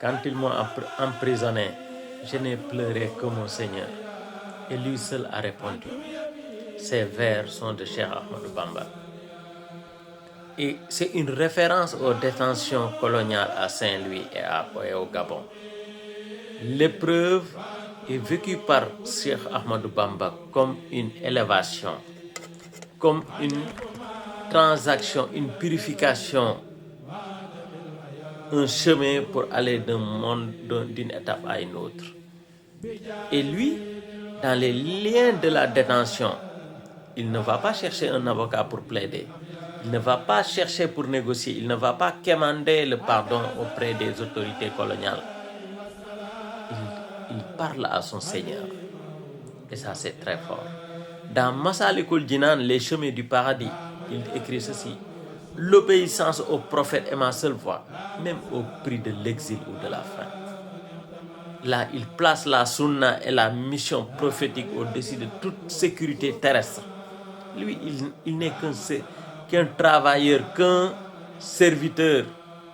Quand ils m'ont emprisonné, je n'ai pleuré que mon Seigneur. Et lui seul a répondu. Ces vers sont de Cheikh Ahmadou Bamba. Et c'est une référence aux détentions coloniales à Saint-Louis et au Gabon. L'épreuve est vécue par Cheikh Ahmadou Bamba comme une élévation, comme une transaction, une purification, un chemin pour aller d'un monde, d'une étape à une autre. Et lui, dans les liens de la détention, il ne va pas chercher un avocat pour plaider. Il ne va pas chercher pour négocier. Il ne va pas quémander le pardon auprès des autorités coloniales. Il parle à son Seigneur. Et ça, c'est très fort. Dans Massalikul Jinan, les chemins du paradis, il écrit ceci. L'obéissance au prophète est ma seule voie, même au prix de l'exil ou de la faim. Là, il place la sunna et la mission prophétique au-dessus de toute sécurité terrestre. Lui, il n'est qu'un travailleur, qu'un serviteur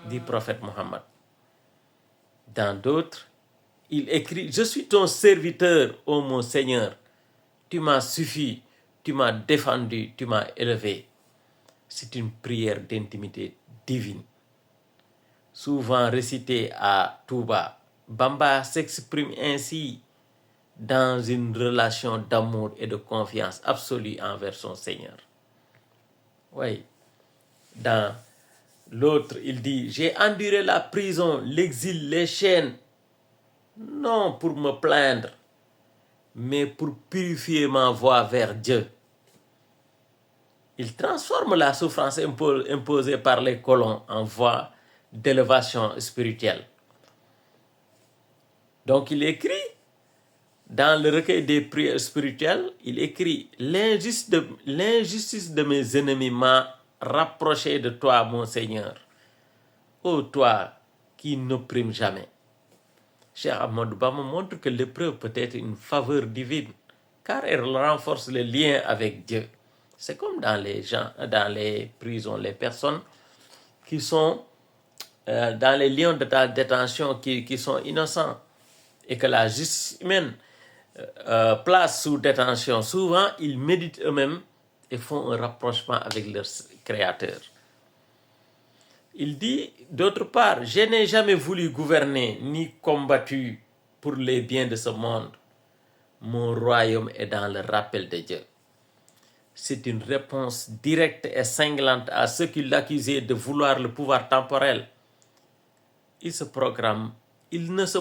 du prophète Mohammed. Dans d'autres, il écrit, je suis ton serviteur, ô mon Seigneur. Tu m'as suffi, tu m'as défendu, tu m'as élevé. C'est une prière d'intimité divine. Souvent récitée à Touba, Bamba s'exprime ainsi dans une relation d'amour et de confiance absolue envers son Seigneur. Oui. Dans l'autre, il dit, j'ai enduré la prison, l'exil, les chaînes, non pour me plaindre, mais pour purifier ma voie vers Dieu. Il transforme la souffrance imposée par les colons en voie d'élévation spirituelle. Donc il écrit, dans le recueil des prières spirituelles, il écrit, l'injustice de mes ennemis m'a rapproché de toi, mon Seigneur. Ô toi qui n'opprimes jamais. Cheikh Ahmadou Bamba montre que l'épreuve peut être une faveur divine, car elle renforce le lien avec Dieu. C'est comme dans les prisons, les personnes qui sont dans les lieux de détention qui sont innocents et que la justice humaine place sous détention. Souvent, ils méditent eux-mêmes et font un rapprochement avec leur Créateur. Il dit, d'autre part, je n'ai jamais voulu gouverner ni combattu pour les biens de ce monde. Mon royaume est dans le rappel de Dieu. C'est une réponse directe et cinglante à ceux qui l'accusaient de vouloir le pouvoir temporel. Il ne se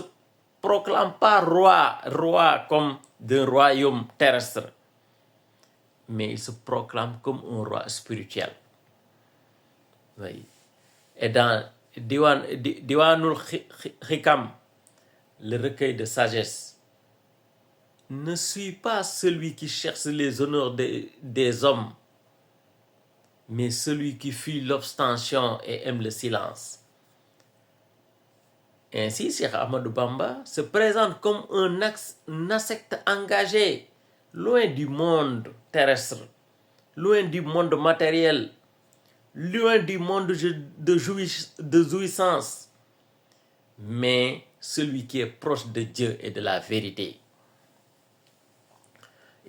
proclame pas roi comme d'un royaume terrestre, mais il se proclame comme un roi spirituel. Oui. Et dans Diwanul Hikam, le recueil de sagesse, ne suis pas celui qui cherche les honneurs des hommes, mais celui qui fuit l'obstention et aime le silence. Ainsi, Cheikh Ahmadou Bamba se présente comme un ascète engagé, loin du monde terrestre, loin du monde matériel, loin du monde de jouissance, mais celui qui est proche de Dieu et de la vérité.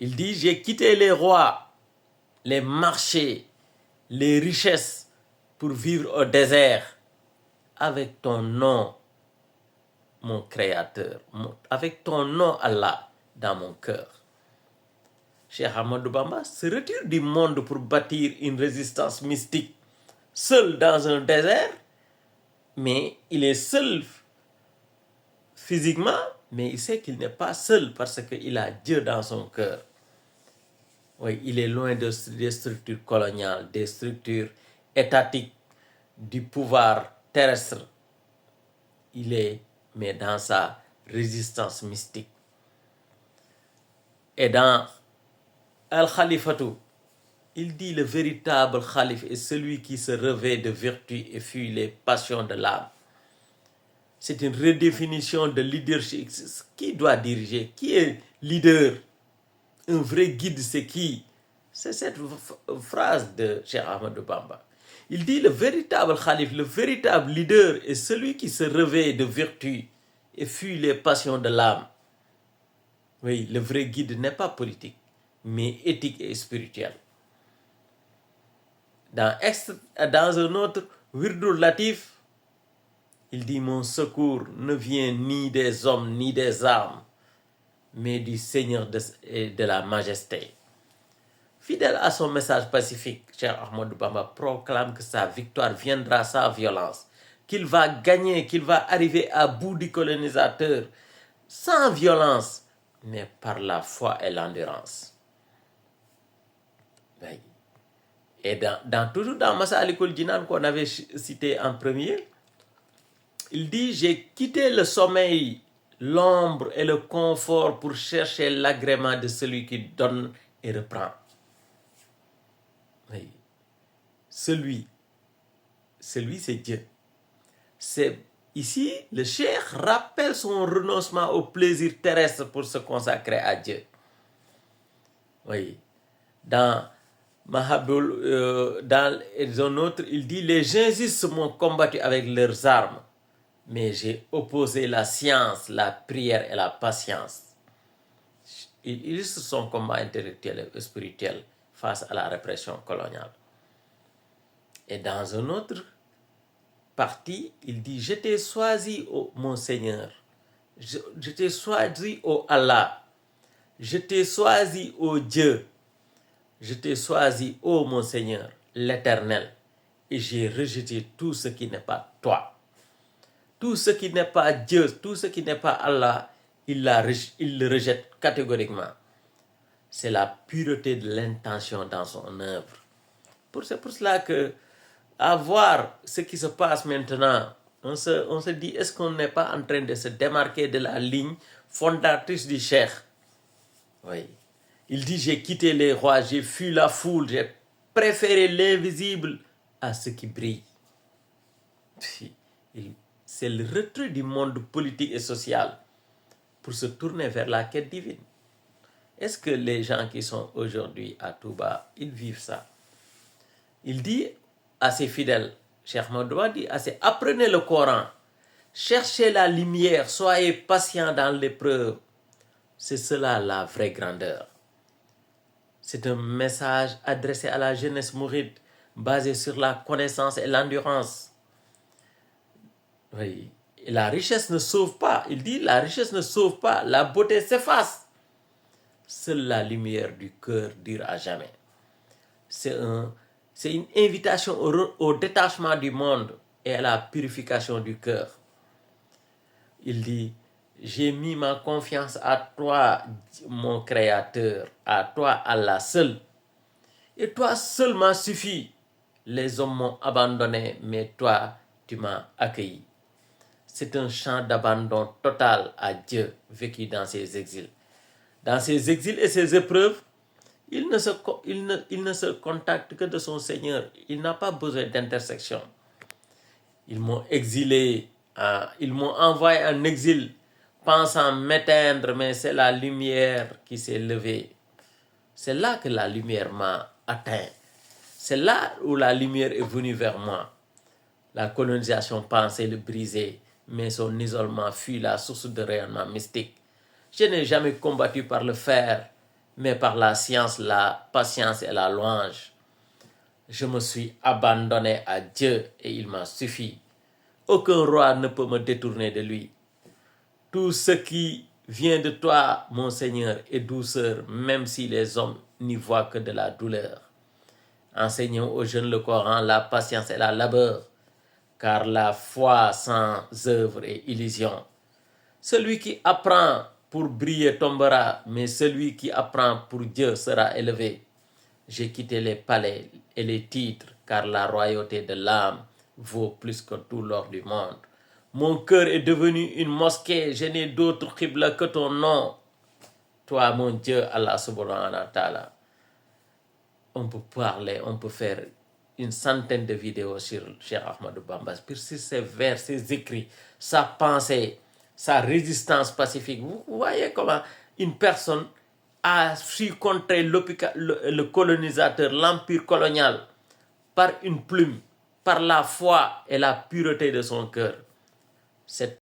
Il dit, j'ai quitté les rois, les marchés, les richesses pour vivre au désert avec ton nom, mon Créateur, avec ton nom Allah dans mon cœur. Cheikh Ahmadou Bamba se retire du monde pour bâtir une résistance mystique, seul dans un désert, mais il est seul physiquement, mais il sait qu'il n'est pas seul parce qu'il a Dieu dans son cœur. Oui, il est loin des structures coloniales, des structures étatiques, du pouvoir terrestre. Il est, mais dans sa résistance mystique. Et dans Al-Khalifatu, il dit le véritable Khalif est celui qui se revêt de vertu et fuit les passions de l'âme. C'est une redéfinition de leadership. Qui doit diriger? Qui est leader? Un vrai guide, c'est qui? C'est cette phrase de Cheikh Ahmadou Bamba. Il dit le véritable calife, le véritable leader est celui qui se revêt de vertu et fuit les passions de l'âme. Oui, le vrai guide n'est pas politique, mais éthique et spirituel. Dans un autre, Wirdul Latif, il dit mon secours ne vient ni des hommes ni des armes, mais du Seigneur de la majesté. Fidèle à son message pacifique, Cheikh Ahmadou Bamba proclame que sa victoire viendra sans violence, qu'il va gagner, qu'il va arriver à bout du colonisateur sans violence, mais par la foi et l'endurance. Et toujours dans Massalikul Jinan qu'on avait cité en premier, il dit, j'ai quitté le sommeil, l'ombre et le confort pour chercher l'agrément de celui qui donne et reprend. Oui. Celui c'est Dieu. Ici, le cheikh rappelle son renoncement au plaisir terrestre pour se consacrer à Dieu. Oui. Dans un autre, il dit, les jingistes m'ont combattu avec leurs armes, mais j'ai opposé la science, la prière et la patience. Il illustre son combat intellectuel et spirituel face à la répression coloniale. Et dans un autre partie, il dit, je t'ai choisi, mon Seigneur, je t'ai choisi, ô Allah, je t'ai choisi, ô Dieu, je t'ai choisi, ô mon Seigneur, l'Éternel, et j'ai rejeté tout ce qui n'est pas toi. Tout ce qui n'est pas Dieu, tout ce qui n'est pas Allah, il le rejette catégoriquement. C'est la pureté de l'intention dans son œuvre. C'est pour cela que, à voir ce qui se passe maintenant, on se dit, est-ce qu'on n'est pas en train de se démarquer de la ligne fondatrice du cheikh? Oui. Il dit, j'ai quitté les rois, j'ai fui la foule, j'ai préféré l'invisible à ce qui brille. C'est le retrait du monde politique et social pour se tourner vers la quête divine. Est-ce que les gens qui sont aujourd'hui à Touba, ils vivent ça? Il dit à ses fidèles, Cheikh Ahmadou dit apprenez le Coran, cherchez la lumière, soyez patients dans l'épreuve. C'est cela la vraie grandeur. C'est un message adressé à la jeunesse mouride, basé sur la connaissance et l'endurance. Oui. Et la richesse ne sauve pas. Il dit, la richesse ne sauve pas, la beauté s'efface. Seule la lumière du cœur dure à jamais. C'est une invitation au détachement du monde et à la purification du cœur. Il dit, j'ai mis ma confiance à toi, mon Créateur, à toi, Allah seul. Et toi seul m'a suffi. Les hommes m'ont abandonné, mais toi, tu m'as accueilli. C'est un chant d'abandon total à Dieu vécu dans ses exils. Dans ses exils et ses épreuves, il ne se contacte que de son Seigneur. Il n'a pas besoin d'intersection. Ils m'ont exilé, ils m'ont envoyé en exil, pensant m'éteindre, mais c'est la lumière qui s'est levée. C'est là que la lumière m'a atteint. C'est là où la lumière est venue vers moi. La colonisation pensait le briser, mais son isolement fut la source de rayonnement mystique. Je n'ai jamais combattu par le fer, mais par la science, la patience et la louange. Je me suis abandonné à Dieu et il m'a suffi. Aucun roi ne peut me détourner de lui. Tout ce qui vient de toi, mon Seigneur, est douceur, même si les hommes n'y voient que de la douleur. Enseignons aux jeunes le Coran, la patience et la labeur, car la foi sans œuvre est illusion. Celui qui apprend pour briller tombera, mais celui qui apprend pour Dieu sera élevé. J'ai quitté les palais et les titres, car la royauté de l'âme vaut plus que tout l'or du monde. Mon cœur est devenu une mosquée, je n'ai d'autre qibla que ton nom. Toi, mon Dieu, Allah subhanahu wa ta'ala. On peut parler, on peut faire une centaine de vidéos sur Cheikh Ahmadou Bamba, sur ses vers, ses écrits, sa pensée, sa résistance pacifique. Vous voyez comment une personne a su contrer le colonisateur, l'empire colonial, par une plume. par la foi et la pureté de son cœur. Cette